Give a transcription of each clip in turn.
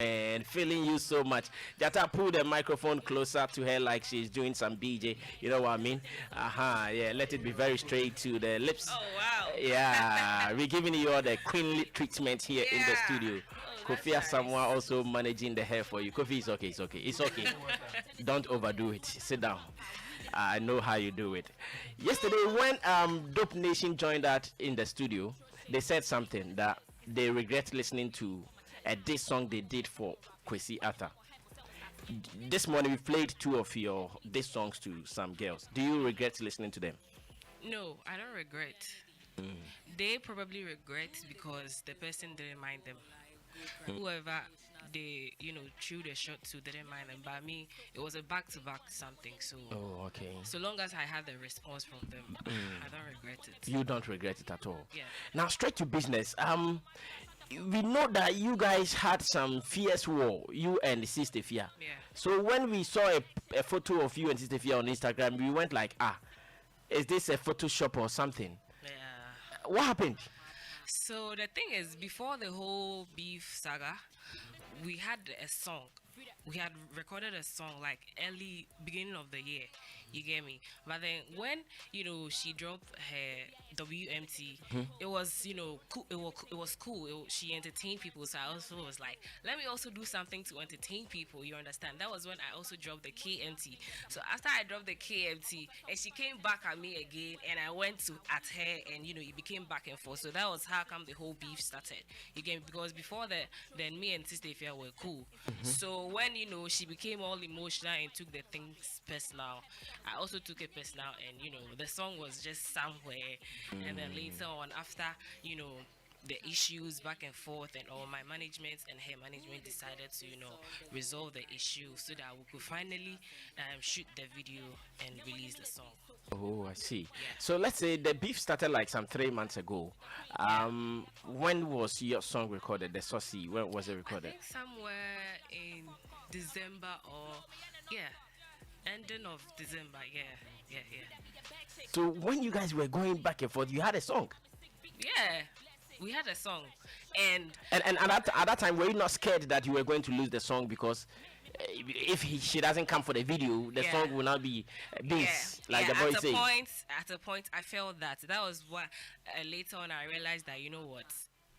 And feeling you so much. Jata, pull the microphone closer to her like she's doing some BJ. You know what I mean? Yeah, let it be very straight to the lips. Oh, wow. Yeah, we're giving you all the queenly treatment here in the studio. Oh, Kofi nice. someone also managing the hair for you. Kofi, it's okay. Don't overdo it. Sit down. I know how you do it. Yesterday, when Dope Nation joined us in the studio, they said something that they regret listening to this song they did for Kwesi Arthur. This morning we played two of your these songs to some girls. Do you regret listening to them? No, I don't regret. They probably regret because the person didn't mind them. Whoever they threw the shot to didn't mind them. But me, it was a back-to-back something. So Okay. so long as I had the response from them, I don't regret it. You don't regret it at all. Yeah. Now straight to business. We know that you guys had some fierce war, you and Sista Afia. Yeah. So when we saw a photo of you and Sista Afia on Instagram, we went like, is this a Photoshop or something? Yeah. What happened? So the thing is, before the whole beef saga, we had a song. We had recorded a song like early beginning of the year. You get me? But then when she dropped her WMT, it was cool. It was cool. She entertained people, so I also was like, let me also do something to entertain people. You understand? That was when I also dropped the KMT. So after I dropped the KMT, and she came back at me again, and I went to at her, and it became back and forth. So that was how come the whole beef started. You get me? Because before that, then me and Sista Afia were cool. So when she became all emotional and took the things personal, I also took it personal, and the song was just somewhere. And then later on, after the issues back and forth and all, my management and her management decided to resolve the issue so that we could finally shoot the video and release the song. Oh, I see. So let's say the beef started like some 3 months ago. When was your song recorded? The Saucy, when was it recorded? I think somewhere in December or ending of December. Yeah. So when you guys were going back and forth, you had a song. Yeah, we had a song, and at that time, were you not scared that you were going to lose the song because if she doesn't come for the video, the song will not be beans, like the boy says? At a point, I felt that was what later on I realized that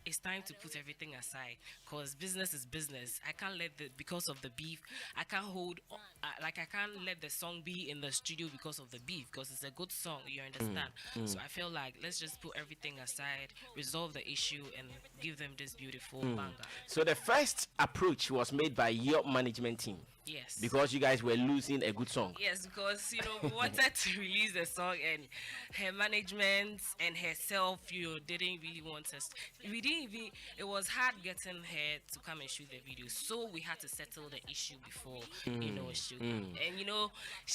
it's time to put everything aside, because business is business. I can't let because of the beef. I can't I can't let the song be in the studio because of the beef, because it's a good song. You understand? So I feel like let's just put everything aside, resolve the issue, and give them this beautiful banger. So the first approach was made by your management team. Yes. Because you guys were losing a good song. Yes, because we wanted to release the song, and her management and herself, didn't really want us. We didn't even. It was hard getting her to come and shoot the video, so we had to settle the issue before shoot. And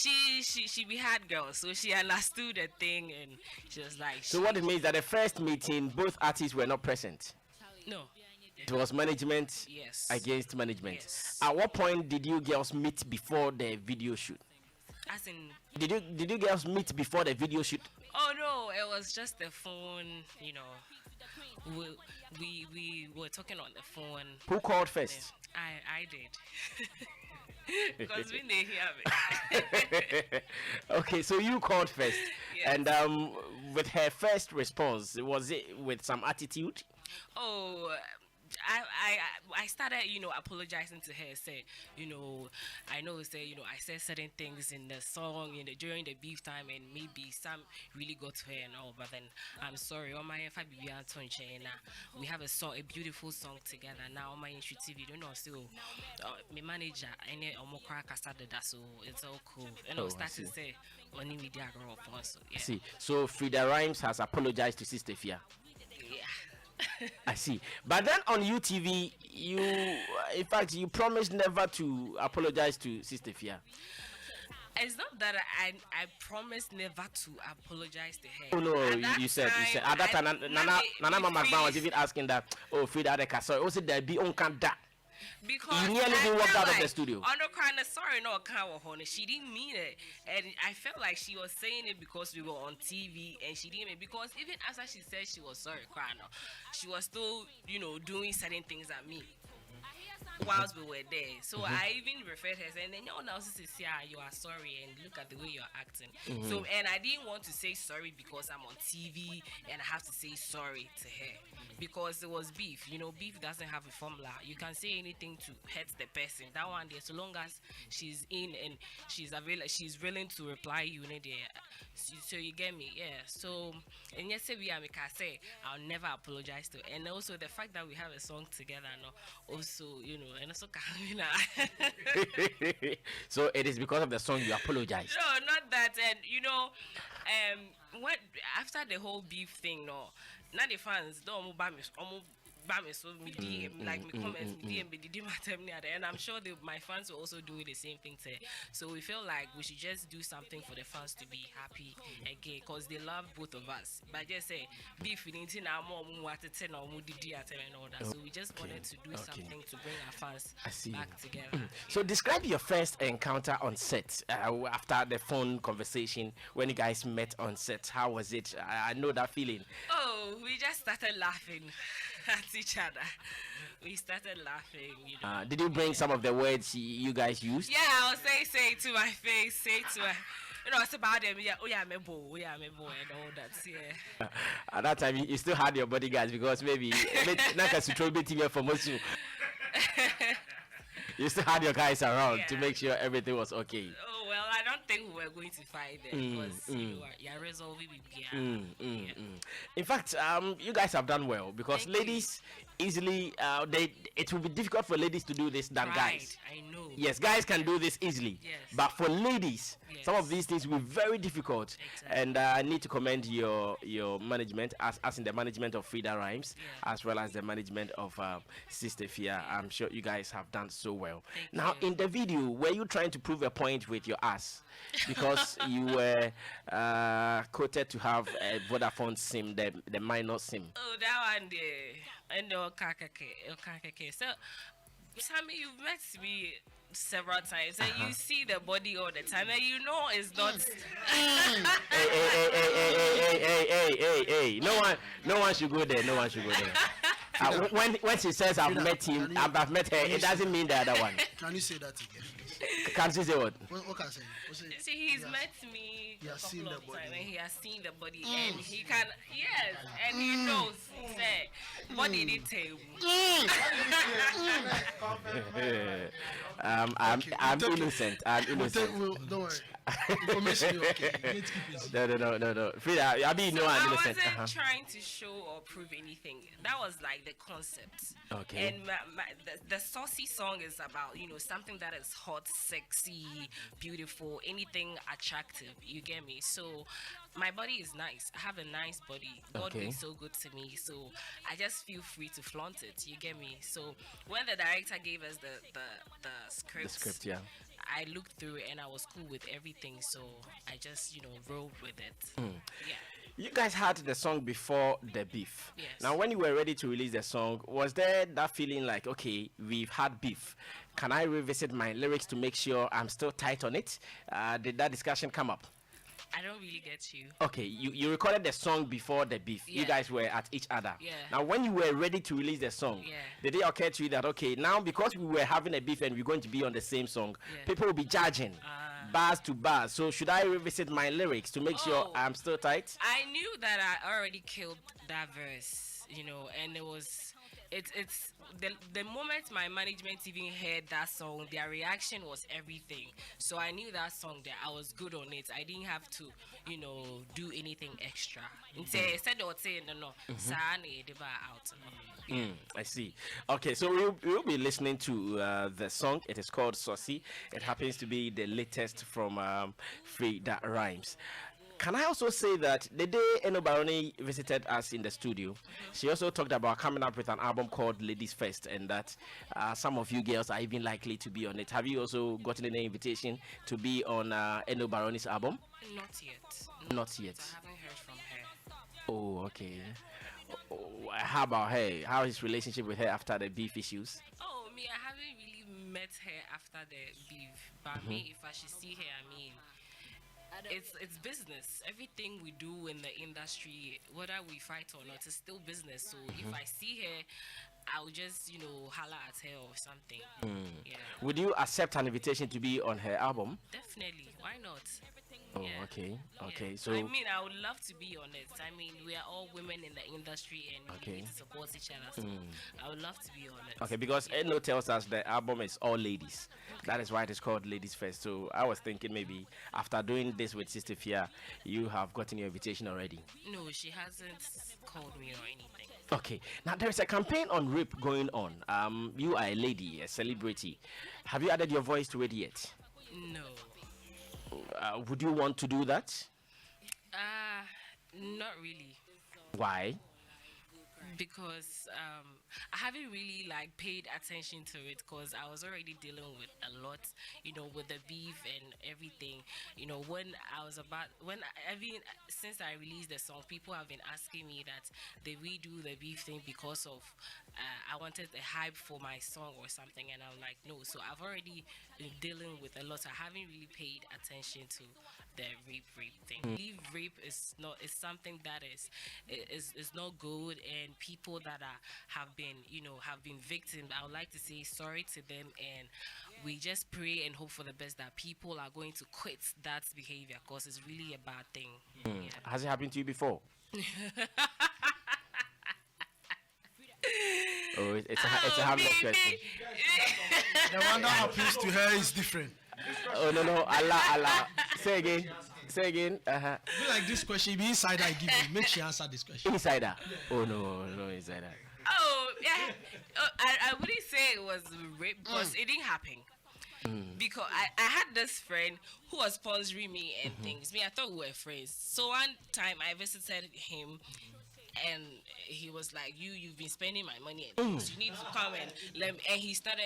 she be hard girl, so she understood the thing, and she was like. So what it means that the first meeting, both artists were not present. No. It was management against management. Yes. At what point did you girls meet before the video shoot? As in, did you girls meet before the video shoot? Oh no, it was just the phone. We were talking on the phone. Who called first? I did. Because we didn't hear me. Okay, so you called first. Yes. And with her first response, was it with some attitude? Oh, I started, apologizing to her. Say, I know, I said certain things in the song, during the beef time, and maybe some really got to her and all. But then I'm sorry. On my we have a beautiful song together. Now on my TV, still my manager, so it's all cool. And I start to say, only media girl also. Yeah. See, so Freda Rhymz has apologized to Sista Afia. Yeah. I see. But then on UTV, you promised never to apologize to Sista Afia. It's not that I promised never to apologize to her. Oh no, you said at that time Nana Mama was even asking that, Freda the sorry, also there be on that. Because you nearly didn't walk out of the studio. On the kind of sorry, no, she didn't mean it, and I felt like she was saying it because we were on TV, and she didn't mean it because even after she said she was sorry, crying, she was still, doing certain things at me. whilst we were there. So I even referred her saying, then now says, yeah, you are sorry and look at the way you're acting. So and I didn't want to say sorry because I'm on TV and I have to say sorry to her. Because it was beef. You know, beef doesn't have a formula. You can say anything to hurt the person. That one there, so long as she's in and she's available, she's willing to reply you in there. So you get me, yeah. So and yes, we are say I'll never apologize to. And also the fact that we have a song together, no, also you know, and also So it is because of the song you apologize. No, not that. And you know, what after the whole beef thing, no, now the fans don't so me DM like me comments me DM me DM and I'm sure my fans will also do the same thing to her. So we feel like we should just do something for the fans to be happy again because they love both of us. But just say beef in now more what to and all that. So we just wanted to do something to bring our fans back together. So describe your first encounter on set after the phone conversation when you guys met on set. How was it? I know that feeling. Oh, we just started laughing at each other. We started laughing, you know. Did you bring some of the words you guys used? Yeah, I'll say it to my face, say it to her. You know, it's about them. Yeah, me boy, and all that. Yeah. At that time, you still had your bodyguards because maybe you still had your guys around to make sure everything was okay. Oh well, I don't think we were going to fight them because you're resolving it. In fact, you guys have done well because ladies easily it will be difficult for ladies to do this than guys. I know. Yes, guys can do this easily. Yes. But for ladies, some of these things will be very difficult. Exactly. And I need to commend your management, as in the management of Freda Rhymz, as well as the management of Sista Afia. I'm sure you guys have done so well. Now, in the video, were you trying to prove a point with your ass? Because you were quoted to have a Vodafone SIM, the minor SIM. Oh, that one there. And okay. So, Sammy, you've met me several times and you see the body all the time and you know it's not. Hey. No one should go there. No one should go there. When she says I've met him, I've met her, it doesn't mean the other one. Can you say that again? Can she say what? What can I say? See, he's met me he has a seen couple the of times body. and he has seen the body and he can, and he knows. Say, body didn't tell you. I'm innocent. Don't worry. Information, okay. You need to keep it. No. Freda, I mean, no, I'm innocent. I wasn't trying to show or prove anything. That was like the concept. Okay. And the Saucy song is about, you know, something that is hot, sexy, beautiful, anything attractive. You get me? So my body is nice. I have a nice body. God been so good to me. So I just feel free to flaunt it. You get me? So when the director gave us the script, I looked through it and I was cool with everything, so I just, you know, rolled with it. Yeah. You guys had the song before the beef. Yes. Now, when you were ready to release the song, was there that feeling like, okay, we've had beef? Can I revisit my lyrics to make sure I'm still tight on it? Did that discussion come up? I don't really get you. Okay, you recorded the song before the beef. You guys were at each other. Yeah. Now, when you were ready to release the song, did it occur to you that, okay, now because we were having a beef and we're going to be on the same song, people will be judging bars to bars. So should I revisit my lyrics to make sure I'm still tight? I knew that I already killed that verse, you know, and it was... It's the moment my management even heard that song, their reaction was everything. So I knew that song that I was good on it. I didn't have to, you know, do anything extra. Instead of saying no, out. I see. Okay, so we'll be listening to the song. It is called Saucy. It happens to be the latest from Freda Rhymz. Can I also say that the day Eno Baroni visited us in the studio, she also talked about coming up with an album called Ladies First, and that some of you girls are even likely to be on it. Have you also gotten any invitation to be on Eno Baroni's album? Not yet. Not yet. I haven't heard from her. Oh, okay. How about her? How is relationship with her after the beef issues? Oh, me, I haven't really met her after the beef. But me, if I should see her, I mean... it's business. Everything we do in the industry, whether we fight or not, is still business. So if I see her, I'll just holla at her or something. Yeah, Would you accept an invitation to be on her album? definitely. Why not? Oh, Yeah. okay, okay. Yeah. So I mean, I would love to be on it. I mean, we are all women in the industry and we Okay. need to support each other. So I would love to be on it. okay, because Eno tells us the album is all ladies. That is why it is called Ladies First. So I was thinking maybe after doing this with Sister Fia, you have gotten your invitation already. No, she hasn't called me or anything. Okay, now there is a campaign on rape going on. You are a lady, a celebrity. Have you added your voice to it yet? No. Would you want to do that? Not really. Why? Because I haven't really like paid attention to it because I was already dealing with a lot, with the beef and everything. Since I released the song, people have been asking me that they redo the beef thing because of I wanted a hype for my song or something, and I'm like, no. So I've already been dealing with a lot. I haven't really paid attention to the rape thing. I believe rape is something that is not good, and people that have been victims, I would like to say sorry to them, and we just pray and hope for the best that people are going to quit that behavior because it's really a bad thing. Yeah. Has it happened to you before? Oh, it's a harmless question. The one that happens to her is different. Oh no, Allah. Say again. Be like this question, be insider I give you. Make sure answer this question. Insider. Oh no, insider. Oh yeah. I wouldn't say it was rape because it didn't happen. Because I had this friend who was sponsoring me and things. Me, I thought we were friends. So one time I visited him, and he was like, you've been spending my money and things. You need to come and let me. And he started,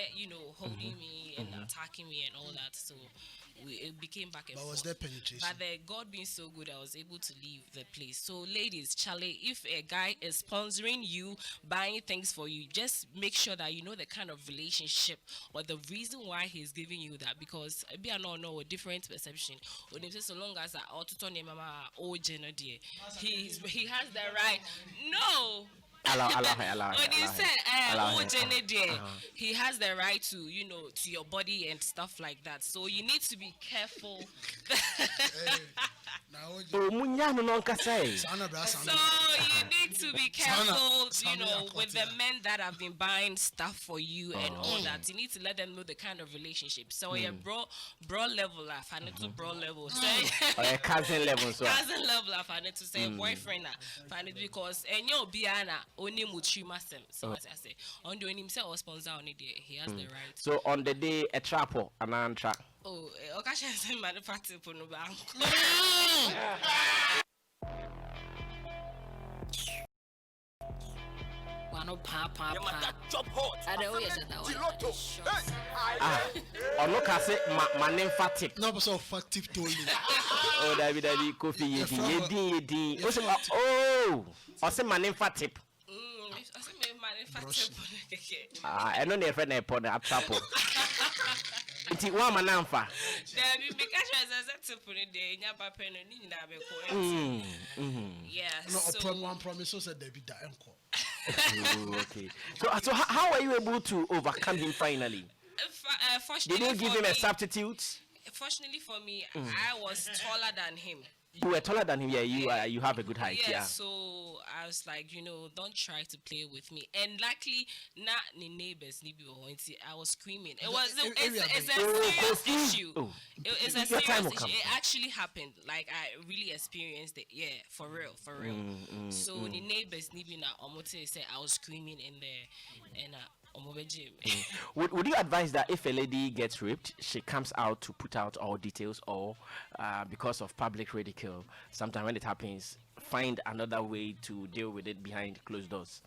holding me and attacking me and all that. So it became back and But forth. was there penetration? But God being so good, I was able to leave the place. So ladies, Charlie, if a guy is sponsoring you, buying things for you, just make sure that you know the kind of relationship or the reason why he's giving you that, because be a different perception. Or so long as he has the right. No. Allah. When you say he has the right to to your body and stuff like that, so you need to be careful. Oh, munyano non kasai. So you need to be careful, with the men that have been buying stuff for you and all that. You need to let them know the kind of relationship. So yeah, bro level, I need to bro level. Say Cousin level, so. Cousin level, I need to say boyfriend, because biana only muchimasem. So as I say, on doing himself or sponsor on it, he has the right. So on the day a trapo, an antra. Oh, occasion manufacturing for no bank. Ono kase manen fatip. No, but so fatip told you. Oh, David, coffee, yedi. Oh, ose manen fatip. I know the friend upon the trapo. It's one manamfa. Yeah. No, one promise so said David uncle. Okay. So how are you able to overcome him finally? Did you give him a substitute? Fortunately for me, I was taller than him. You were taller than him. Yeah, you have a good height. Yeah. So I was like, don't try to play with me. And luckily, not the neighbors, I was screaming. It's a serious issue. It's a serious issue. It actually happened. Like I really experienced it. Yeah, for real. So the neighbors, say I was screaming in there, and Would you advise that if a lady gets raped, she comes out to put out all details, or because of public ridicule, sometimes when it happens, find another way to deal with it behind closed doors?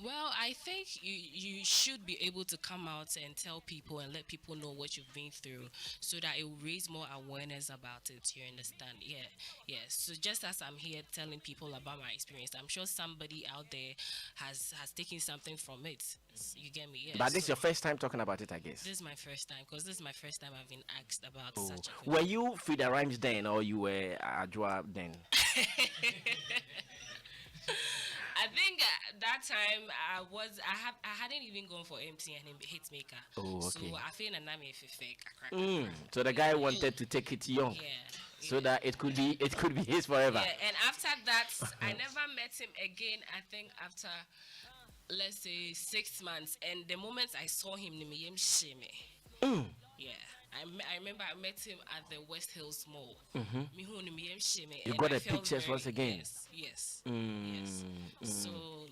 Well, I think you should be able to come out and tell people and let people know what you've been through, so that it will raise more awareness about it. You understand? Yeah. So just as I'm here telling people about my experience, I'm sure somebody out there has taken something from it. You get me? Yeah. But this is your first time talking about it, I guess. This is my first time, because this is my first time I've been asked about such a thing. Were you Freda Rhymz then, or you were Ajwa then? I think that time I hadn't even gone for MC and hitmaker. Oh, okay. So I feel that I'm fake. So the guy wanted to take it young. Yeah. So that it could be his forever. Yeah, and after that, I never met him again. I think after, let's say, 6 months, and the moment I saw him, yeah. I remember I met him at the West Hills Mall. You got the pictures once again. Yes. So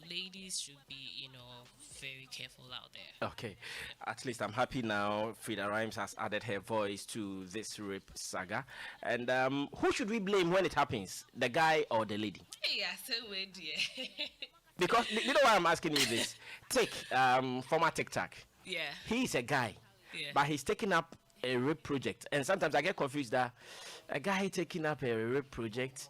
ladies should be, very careful out there. Okay. At least I'm happy now Freda Rhymz has added her voice to this rape saga. And who should we blame when it happens? The guy or the lady? Yeah, so weird, yeah. Because you know why I'm asking you this? Take former TikTok. Yeah. He's a guy. Yeah. But he's taking up a rape project, and sometimes I get confused that a guy taking up a rape project,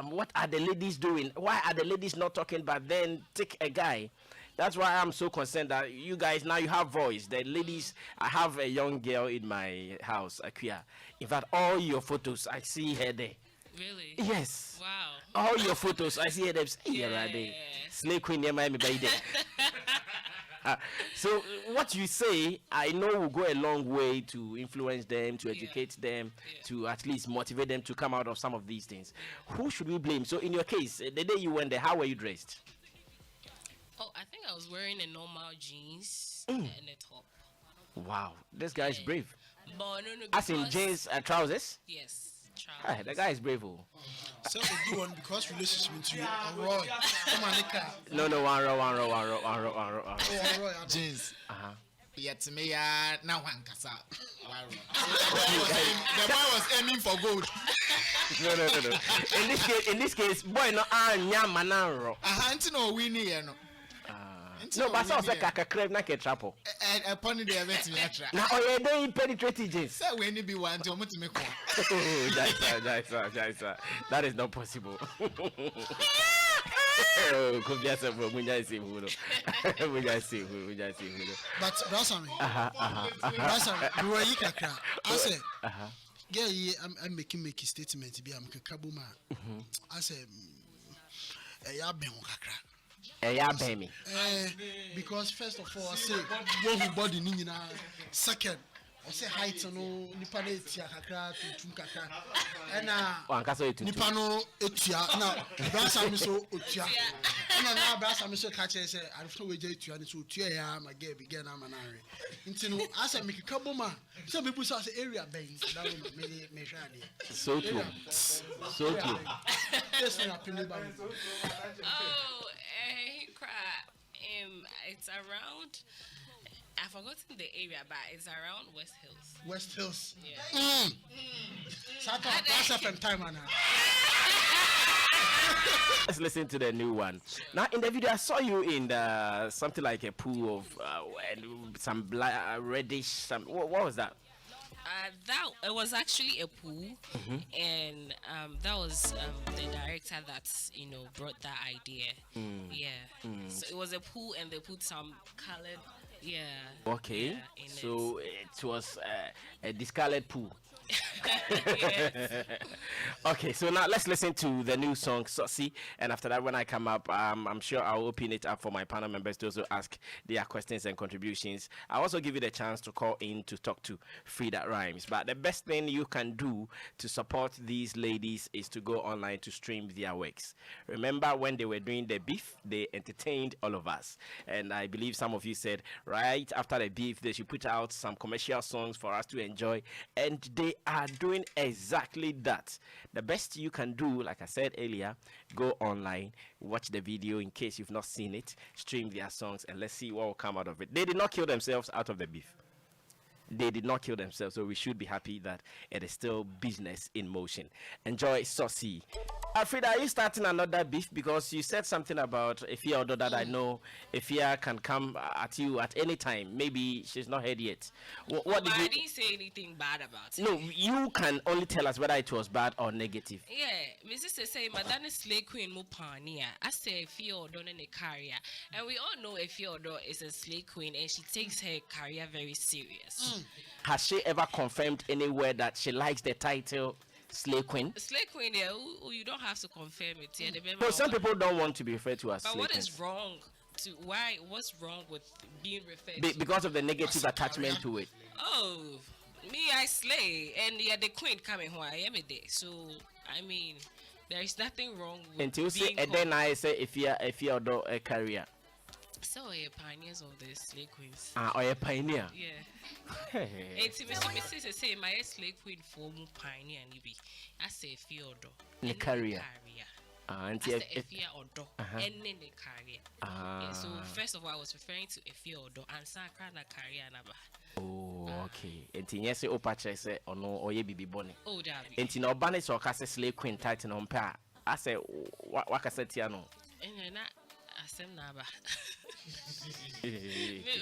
what are the ladies doing? Why are the ladies not talking, but then take a guy? That's why I'm so concerned that you guys now you have voice. The ladies, I have a young girl in my house, Afia. In fact, all your photos, I see her there. Really? Yes. Wow. All your photos, I see her there. Yeah. Slay Queen, so what you say, I know will go a long way to influence them, to educate them, to at least motivate them to come out of some of these things. Who should we blame? So in your case, the day you went there, how were you dressed? Oh, I think I was wearing a normal jeans and a top. Wow, this guy is brave. But no, as in jeans and trousers? Yes. Hey, the guy is brave. So we do one because relationship into you. Roy. Come on, No, one row. Jeans. Yet to me, now one kasa. The boy was aiming for gold. No. In this case, boy, no, manaro. No, we need no. No, but I was like a crab, like a trapo. Upon the event, now, oh, yeah, they penetrated jeans. So, when you be one to make one. That is not possible. But Brasami, you were Yikaka. I said, yeah, I'm making a statement to be a Kabuma. I said, because first of all, I say, one body nina. Second, I say height no nipane tia kakra tuntum kakra. Nipano etia na brasa mi so otia. Na brasa mi so kache say I don't know we je etia ni so otia ya ma get begin am na re. Nti no asa me keka boma. So people say area ben that me hwa ade. So true. Yes, na pini ba. Oh, it's around. I've forgotten the area, but it's around West Hills. West Hills. Yeah. That's FM time now. Let's listen to the new one. Now, in the video, I saw you in something like a pool of some reddish. What was that? It was actually a pool, and that was the director that brought that idea. So it was a pool, and they put some colored. Yeah. Okay. So it was a discolored pool. Yes. Okay, so now let's listen to the new song Saucy, and after that, when I come up, I'm sure I'll open it up for my panel members to also ask their questions and contributions. I'll also give you the chance to call in to talk to Freda Rhymz. But the best thing you can do to support these ladies is to go online to stream their works. Remember when they were doing the beef, they entertained all of us, and I believe some of you said right after the beef they should put out some commercial songs for us to enjoy, and they are doing exactly that. The best you can do, like I said earlier, go online, watch the video in case you've not seen it, stream their songs, and let's see what will come out of it. They did not kill themselves out of the beef. they did not kill themselves, so we should be happy that it is still business in motion. Enjoy Saucy. Freda, are you starting another beef? Because you said something about Afia, although that I know Afia can come at you at any time. Maybe she's not heard yet. What did But you... I didn't say anything bad about it. No, you can only tell us whether it was bad or negative. Yeah, my sister say Madonna Slay Queen Mupania. I say Fiodo in a career. And we all know Fiodo is a slay queen and she takes her career very serious. Has she ever confirmed anywhere that she likes the title Slay Queen? Slay Queen, yeah, you don't have to confirm it. Yeah, But some people don't want to be referred to as but Slay what Queen. is wrong? What's wrong with being referred to? Because of the negative attachment to it. Oh, me, I slay, and yeah, the queen coming who I am a day. So, I mean, there is nothing wrong with Until say, being and then I say, if you do a career. So, pioneers of the slay queens. Or a pioneer. Yeah. It's me say my slay queen for mu pioneer and be. I say Fiodo. In the career. And I say Afia Odo and then the career. Yeah, so first of all, I was referring to Afia Odo and Sakra na career naba. Oh, okay. And yes, Opache say, oh no, or ye be bonny. Oh, Dabi. And no banis or cast slay queen titan on pair. I say, what I said, Tiano. And then I said, Naba. Because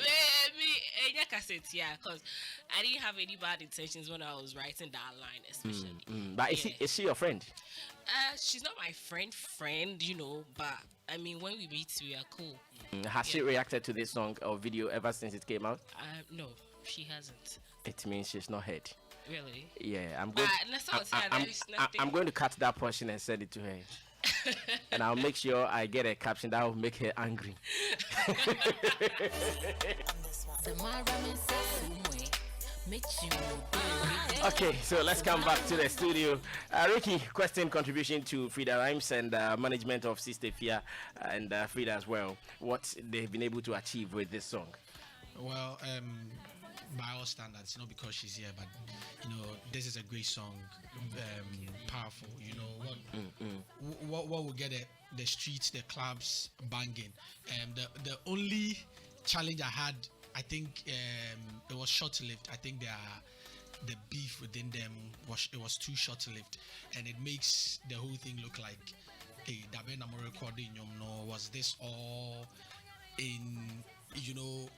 I didn't have any bad intentions when I was writing that line, especially. But is she your friend? She's not my friend, you know, but I mean, when we meet, we are cool. Has she reacted to this song or video ever since it came out? No, she hasn't. It means she's not heard. Really? Yeah, I'm I'm going to cut that portion and send it to her. And I'll make sure I get a caption that will make her angry. Okay, so let's come back to the studio. Ricky, question contribution to Freda Rhymz and management of Sista Afia and Freda as well. What they've been able to achieve with this song? Well, by all standards, not because she's here, but you know, this is a great song, powerful. You know what will get the streets, the clubs banging. The only challenge I had, I think, it was short-lived. I think the beef within them was too short-lived, and it makes the whole thing look like, hey, that when I'm recording, was this all in, you know,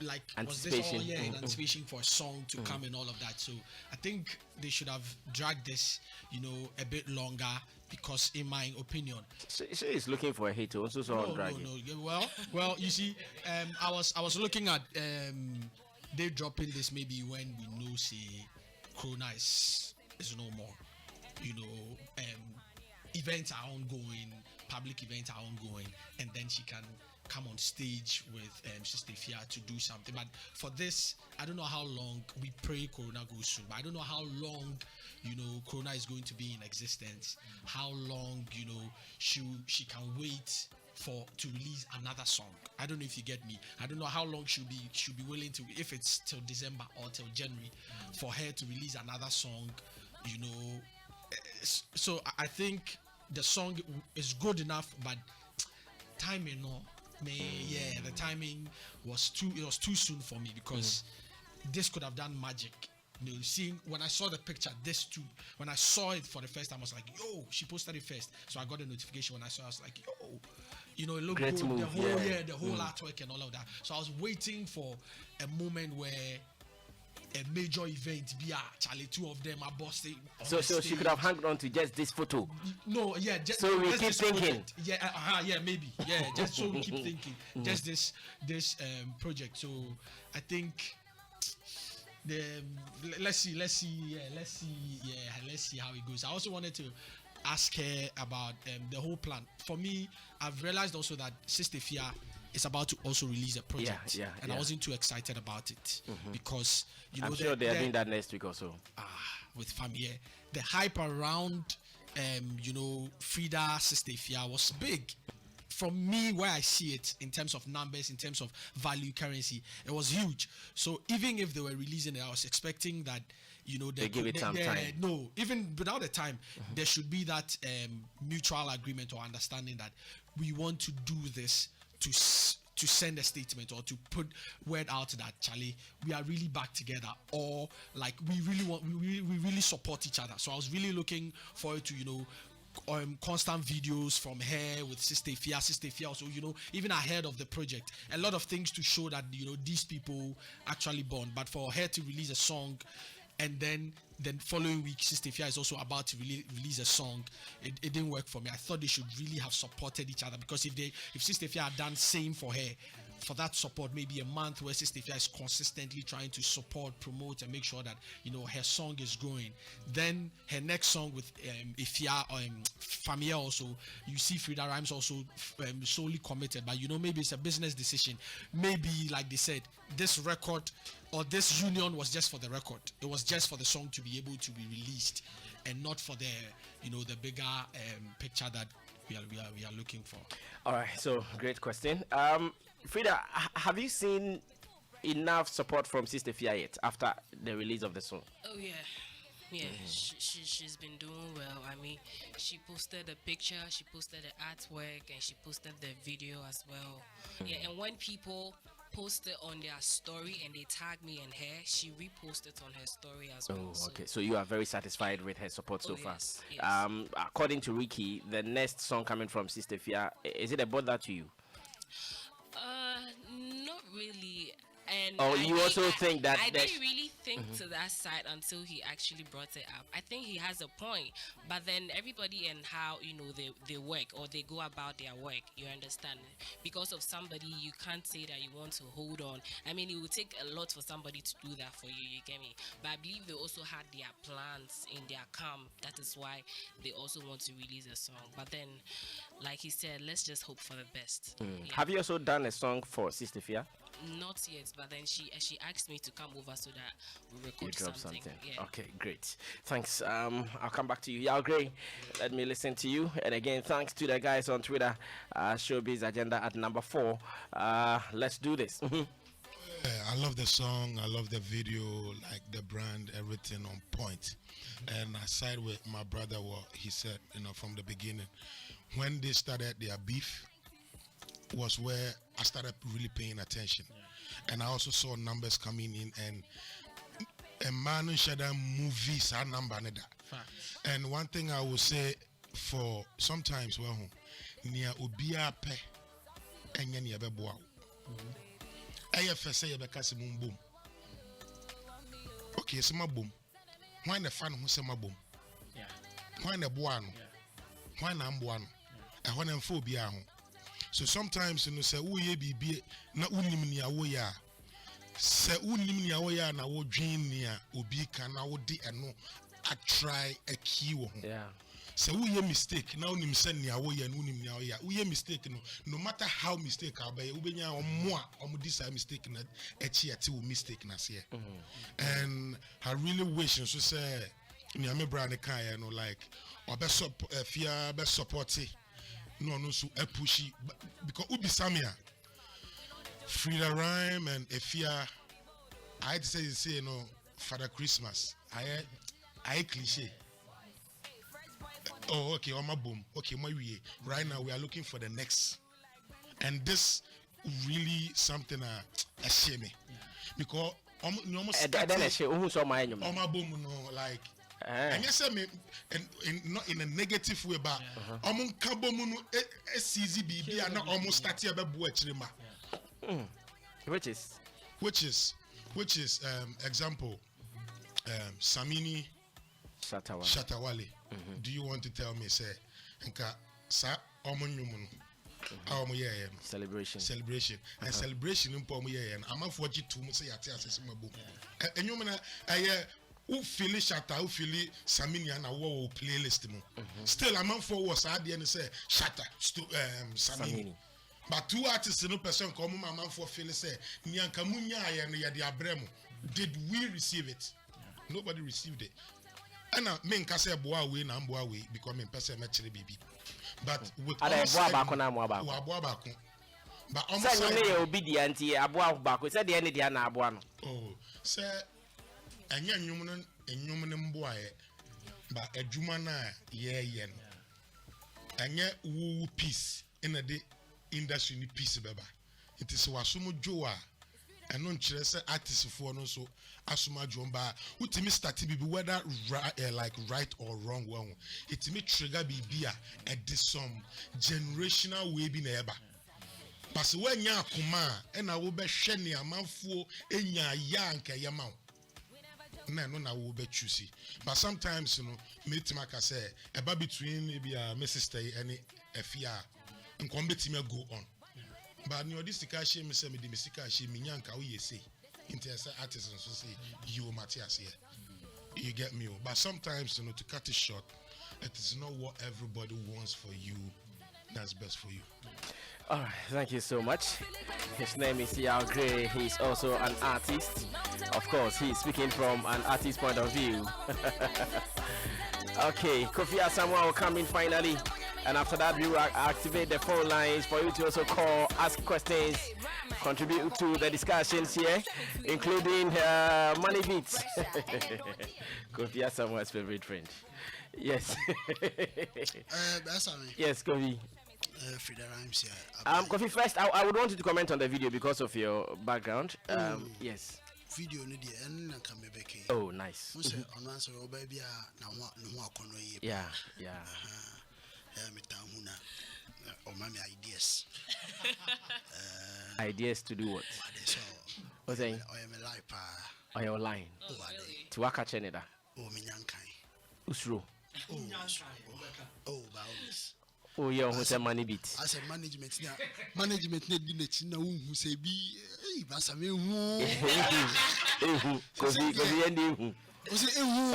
like was this all in anticipation for a song to come and all of that. So I think they should have dragged this, you know, a bit longer, because in my opinion, she is looking for a hit also. So no. Well, you see, I was looking at they dropping this maybe when we know say Corona is no more, you know, events are ongoing, public events are ongoing, and then she can come on stage with Sista Afia to do something. But for this, I don't know how long. We pray Corona goes soon, but I don't know how long, you know, Corona is going to be in existence. How long, you know, she can wait to release another song. I don't know if you get me. I don't know how long she'll be willing to, if it's till December or till January, for her to release another song, you know. So I think the song is good enough, but timing, the timing was too soon for me, because this could have done magic. You know, seeing when I saw the picture, when I saw it for the first time, I was like, yo, she posted it first. So I got a notification when I saw it. I was like, yo, you know, it looked great good. Move, the whole artwork and all of that. So I was waiting for a moment where a major event, Charlie, two of them are busting. So she could have hung on to just this photo. No, yeah. So we keep thinking. Maybe. Yeah, just so we keep thinking. Just this project. So I think let's see how it goes. I also wanted to ask her about the whole plan. For me, I've realized also that Sista Afia is about to also release a project, and I wasn't too excited about it, because you know, I'm sure they're doing that next week or so. With family, the hype around you know, Freda, Sista Afia was big. From me, where I see it in terms of numbers, in terms of value currency, it was huge. So even if they were releasing it, I was expecting that, you know, they give it some time. No, even without the time, there should be that to send a statement or to put word out that Charlie, we are really back together, or like we really support each other. So I was really looking forward to, constant videos from her with Sista Afia also, even ahead of the project, a lot of things to show that these people actually bond. But for her to release a song, and then following week Sista Afia is also about to release a song, it didn't work for me. I thought they should really have supported each other, because if Sista Afia had done same for her, for that support, maybe a month where Sista Afia is consistently trying to support, promote, and make sure that her song is growing. Then her next song with Afia, Famia also, you see Freda Rhymz also solely committed. But maybe it's a business decision. Maybe, like they said, this record or this union was just for the record. It was just for the song to be able to be released, and not for the bigger picture that we are looking for. All right, so great question. Freda, have you seen enough support from Sista Afia yet after the release of the song? Oh yeah. She's been doing well. I mean, she posted a picture, she posted the artwork, and she posted the video as well. Yeah, and when people post it on their story and they tag me and her, she reposted on her story as well. Oh, okay. So you are very satisfied with her support so far. Yes. According to Ricky, the next song coming from Sista Afia, is it a bother to you? Not really. And you also think that I didn't really think to that side until he actually brought it up. I think he has a point, but then everybody and how they work or they go about their work, you understand? Because of somebody, you can't say that you want to hold on. I mean, it will take a lot for somebody to do that for you. You get me? But I believe they also had their plans in their camp. That is why they also want to release a song. But then, like he said, let's just hope for the best. Yeah. Have you also done a song for Sista Afia? Not yet, but then she asked me to come over so that we record something. Yeah. Okay, great. Thanks. I'll come back to you. Yeah, great. Let me listen to you. And again, thanks to the guys on Twitter. Showbiz Agenda at number 4. Let's do this. I love the song. I love the video, like the brand, everything on point. And I side with my brother. What he said, from the beginning, when they started their beef, was where I started really paying attention. And I also saw numbers coming in, and a man who shared movies are number. And one thing I would say, for sometimes near ubia pe enya ne beboa eye fese ye beka se boom. Okay, se mabom when the fan who se mabom when the boa no when na mboa no e ho na mfo obi a ho. So sometimes say woye bibi na unim ni awoye a se unim ni awoye na wo dwen ni a obi ka na wo di eno a try a key wo ho. So woye mistake na unim se ni awoye na unim ni awoye woye mistake no matter how mistake obey ubenya omo a omo dis mistake na echi ati wo mistake na se. And I really wish so say ni ame brand kan no like Afia be support no so a pushy because ubi samia Freda Rhyme and Afia I'd say Father Christmas I cliche. Oh okay, on my boom. Okay, my way. Right now we are looking for the next, and this really something a shame because almost on my boom like. And yes, I mean, not in a negative way, but SCZB are not almost starting about which is example Samini Shatawale. Do you want to tell me say nka sa omunyumun celebration and celebration in pomu ye and am for you to say yate asese mabo enyumna who feel shatter, who feel Samini and our playlist. Still, a month for was at the end say shatter, Samini. But 2 artists, no person come, my man for Phyllis say, Nyankamunya and Yadia Bremo. Did we receive it? Nobody received it. And I mean, Casa Boa way, Namboa way, becoming person actually baby. But with but almost obedient, Abuabako said the end of the Anabuano. Oh, sir. Anya nyumunem boy but a jumana yen anya woo peace in a day industry ni peace beba It is wasumu joa. And non chere artist for no so asuma jomba. Utimi start be whether like right or wrong one. It me trigger be beer at this some generational way be neighbor. But when ya kuma and I will be sheni a man for enya yanka yamau. No, I will bet you see. But sometimes, meet Maka say, about between maybe my sister and Afia, and combat me go on. But no, this Kashi, Miss Emily, Miss Kashi, Minyanka, we say, interest artisans who say, you, Matthias, here. You get me? But sometimes, to cut it short, it is not what everybody wants for you that's best for you. All right, thank you so much. His name is Yao Gray. He's also an artist. Of course, he's speaking from an artist point of view. Okay, Kofi Asamoah will come in finally. And after that, we will activate the phone lines for you to also call, ask questions, contribute to the discussions here, including money beats. Kofi Asamoah's favorite friend. Yes. Yes, Kofi. Freda Rhymz here. Kofi, first, I would want you to comment on the video because of your background. Yes. Video no dey en kan me beke. Oh, nice. Mo say ono answer o ba bia na ho akono ye. Yeah. Me ta hu na o ma me ideas. Ideas to do what? What's saying? O am live pa. On your line. Oh, really? To work at Canada. O me nyankan. Usro. Oh, bounds. Oh, yeah, who's a money beat? As a management need na china who say be basa me hu. Kofi and you.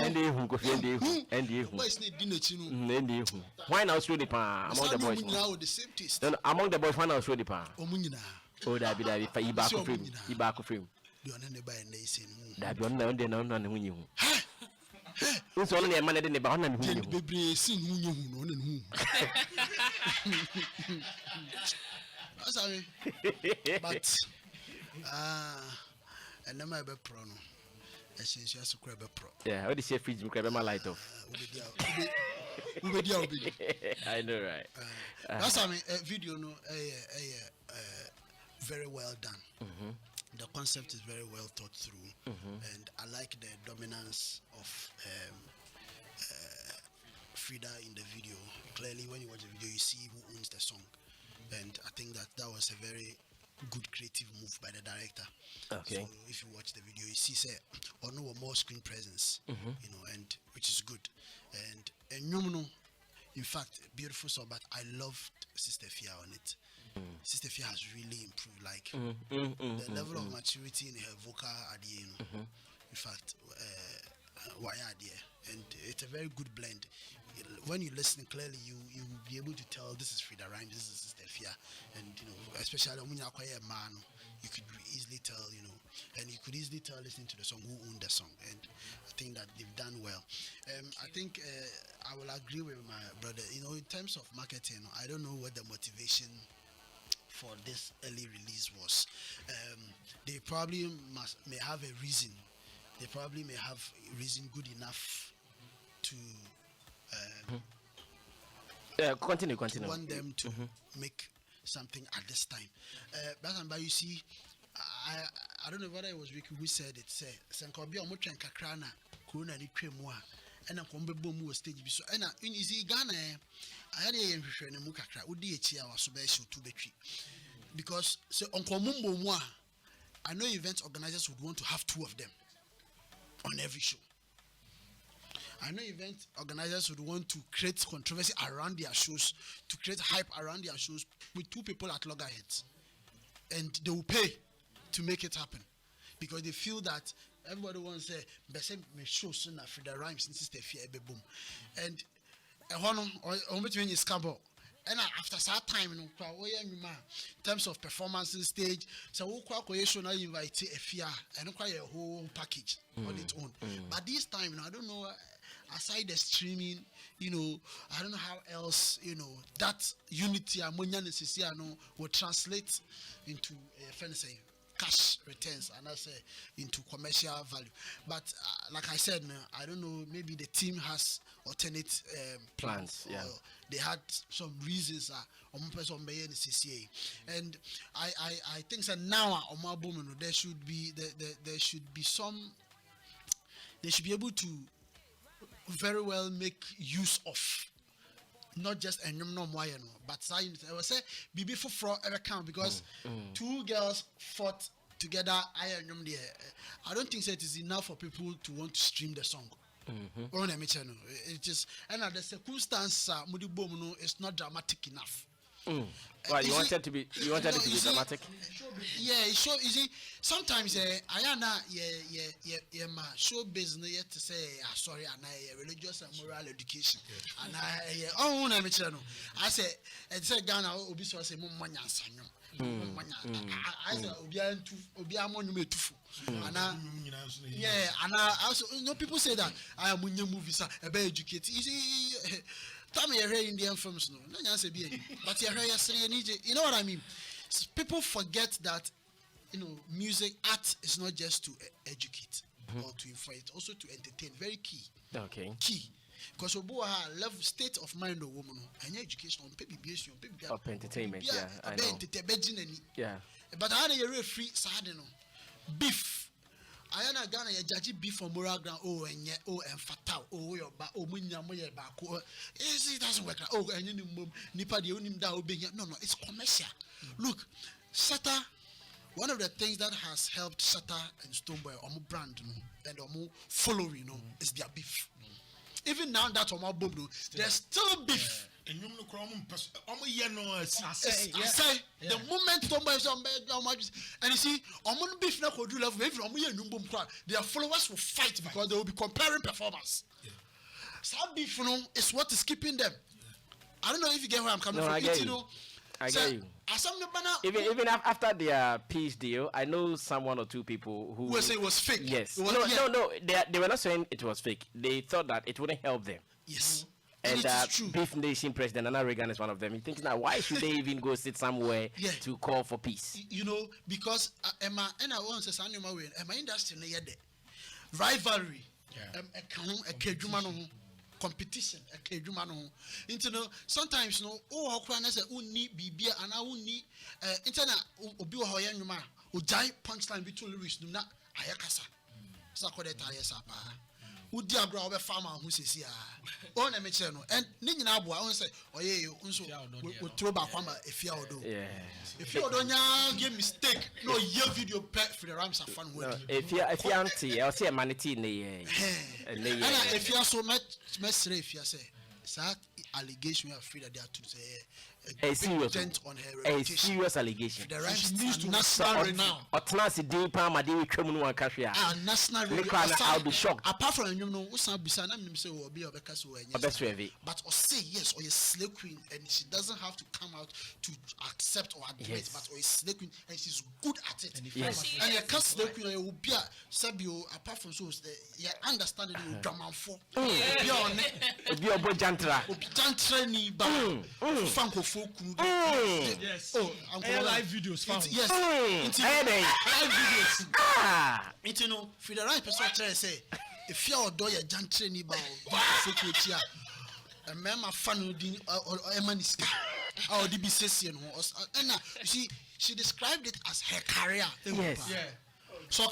And you, Kofi and you. Boys need dinner chino. And you. Why now show the pan among the boys? Now the same taste. No, among the boys, why now show the pan? Omunina. Oh, that be that for Ibako frame. Ibako frame. You are never by nation. That be on the no who you. It's only a man in the barn and who baby sing who you know. Sorry. But and then my be pro no. Essential to grab a pro. Yeah, what is your fridge grab my light off? I know, right? That's I mean a video no very well done. The concept is very well thought through, and I like the dominance of Freda in the video. Clearly, when you watch the video, you see who owns the song, and I think that was a very good creative move by the director. Okay. So if you watch the video, you see say or no more screen presence, and which is good, and in fact, beautiful song. But I loved Sista Afia on it. Sista Afia has really improved, like the level of maturity in her vocal idea. In fact, why idea, and it's a very good blend. When you listen clearly, you will be able to tell this is Freda Rhymz, this is Sista Afia, and especially when you acquire a man, you could easily tell, and you could easily tell listening to the song who owned the song, and I think that they've done well. I think I will agree with my brother. In terms of marketing, I don't know what the motivation for this early release was. They probably may have a reason. They probably may have a reason good enough to continue. Want them to make something at this time. But you see, I don't know whether it was Ricky who said it. Say, "Sankobi omo twen kakra na corona ni twemu a, ena kombe bomu stage bi so. Ena in easy Ghana, I had a nhwehwe ne mu kakra. Odi echi a waso be show to betwi. Because so onkomumbo mu a, I know event organizers would want to have 2 of them on every show. I know event organizers would want to create controversy around their shows, to create hype around their shows with 2 people at loggerheads. And they will pay to make it happen. Because they feel that everybody wants to say, "Bese me show soon Freda Rhymz and Sista Afia boom." And or between is cabo. And after that time, in terms of performances, stage, so we show now invite Afia and a whole package on its own. But this time, I don't know, aside the streaming, I don't know how else, that unity among will translate into cash returns and I say into commercial value. But like I said, I don't know, maybe the team has alternate plans. Yeah. They had some reasons and I think that now there should be some, they should be able to very well make use of not just a no but I was say Bibi for account because two girls fought together. I don't think that it is enough for people to want to stream the song. It just and the circumstance is not dramatic enough. Well, you wanted it to be dramatic. Yeah, sure. You see, sometimes Ayana, my show business to say, sorry, and I religious and moral education, and I say, and say Ghana, Obiso say, Mumanya Sanyo. I said, Obia Monumetufu. And yeah, and I also, people say that I am in your movies, about educated. You see, tell me, you're Indian films, no, but you're you know what I mean? People forget that, music, art is not just to educate or to inform, it's also to entertain. Very key. Okay. Key. Because level state of mind of woman and education on of entertainment, yeah. I know. Yeah. But I had a free side, beef. I am a Ghana, judge beef for moral ground, and fatal, your back, it doesn't work. And you nipa the only that will be here. No, it's commercial. Look, Sista, one of the things that has helped Sista and Stoneboy, brand, and following, is their beef. Even now that there's still beef. And you say the moment Stoneboy and you see, beef now could do love their followers will fight because they will be comparing performance. Some beef is what is keeping them. I don't know if you get where I'm coming from. I get you. I get you. Even after their peace deal, I know one or two people who say it was fake. Yes. No. They were not saying it was fake. They thought that it wouldn't help them. Yes. And Beef Nation President Nana Reagan is one of them. He thinks now, why should they even go sit somewhere to call for peace? Because Emma and I want to say Emma industry rivalry. Competition sometimes how can I say uni bibia and I uni internet obi ho ya nwuma o jai punchline bi to lyrics na ayakasa sa ko de tare sa pa udi agro obe farmer hu sesi a na me kire no and ni nyina aboa on say oye nso o throw back kwama Afia odo Afia odo nya get mistake no ye video pet for the Rhymz afan ho Afia auntie I say manity ne and Afia so much Afia say that allegation we are afraid that they are to say a serious on her reputation. A serious allegation. The Rhymz needs to national renown. Otnasi di pa ma di we twam no akahwe a. National renown. I'll be shocked. Apart from you know, we san bisa na me say obi obeka so enye. But or say yes or a slave queen and she doesn't have to come out to accept or admit but or a slave queen and she's good at it. Yes. And you can't slave queen you be sabio apart from so you understand the drama for. Obi on obi obo jantra. Obi jantra ni ba. Fanko yes. Live videos. Yes. Live videos. For the right person try to say, if you are do your jantre ni ba, security a mema fan din or emaniska or the BCC and you see she described it as her career. Yes. Yeah. So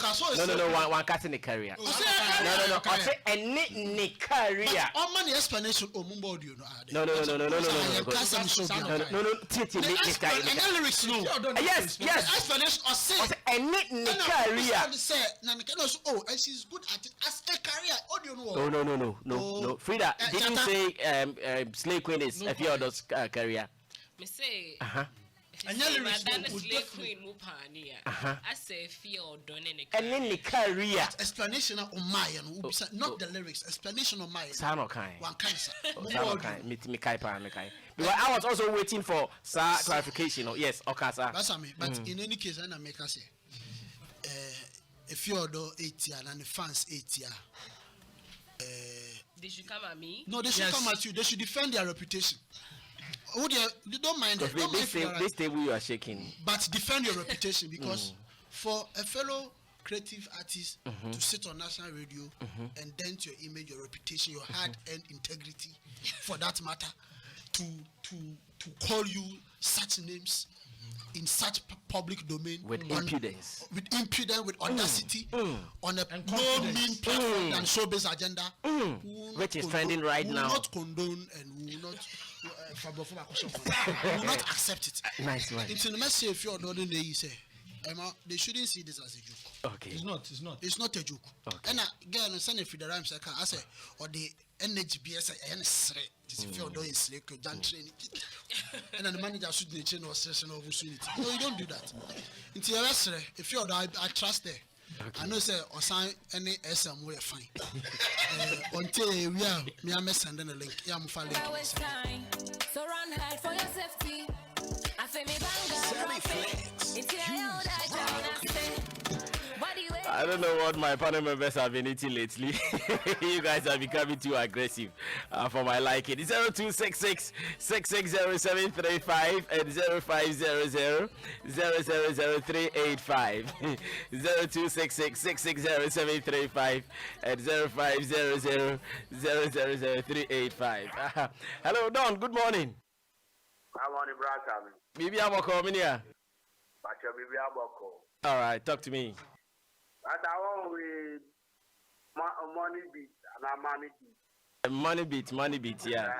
no, one cat in the career. No. I say any career. How many explanation mumbo do you know? No. Lyrics no. Yes. Explanation or say any career. And she's good at it as a career. Audio No. Freda didn't say slave queen is a few others career. Me say. And lyrics I say fear or done any career. Explanation of my not the lyrics. Explanation of my Sano kind. One cancer. Me kai. Because I was also waiting for clarification. Yes, okay, sir. That's me. But in any case, I make us say, if you're 8 years and the fans 8 years, they should come at me. No, they should come at you. They should defend their reputation. Oh, they don't mind. This table you are shaking. But defend your reputation because for a fellow creative artist to sit on national radio and dent your image, your reputation, your hard-earned integrity, for that matter, to call you such names in such public domain with impudence, with audacity, on a no mean platform than showbiz agenda, which is trending right now. We will not condone and we will not we will not accept it. Nice one. It's in the message if you're not in the say, Emma, they shouldn't see this as a joke. Okay. It's not. It's not a joke. Okay. And girl, no send Freda Rhymz I say, or the energy BS and straight. This if you're doing slick, done training. And then the manager should be chain or session of opportunity. No, you don't do that. Until if you're I trust there. Okay. I know say or sign any SM we are fine. Until we are me I'm sending a link. Yeah, I'm following. So run hard for your safety. I feel me I don't know what my panel members have been eating lately. You guys are becoming too aggressive for my liking. 0266 660 and 0500 0000385. 0266 660 and 0500 0000385. Hello, Don. Good morning. Good morning, brother. Maybe I'm coming here. All right, talk to me. But I want with money beat and money beat. Money beat, yeah.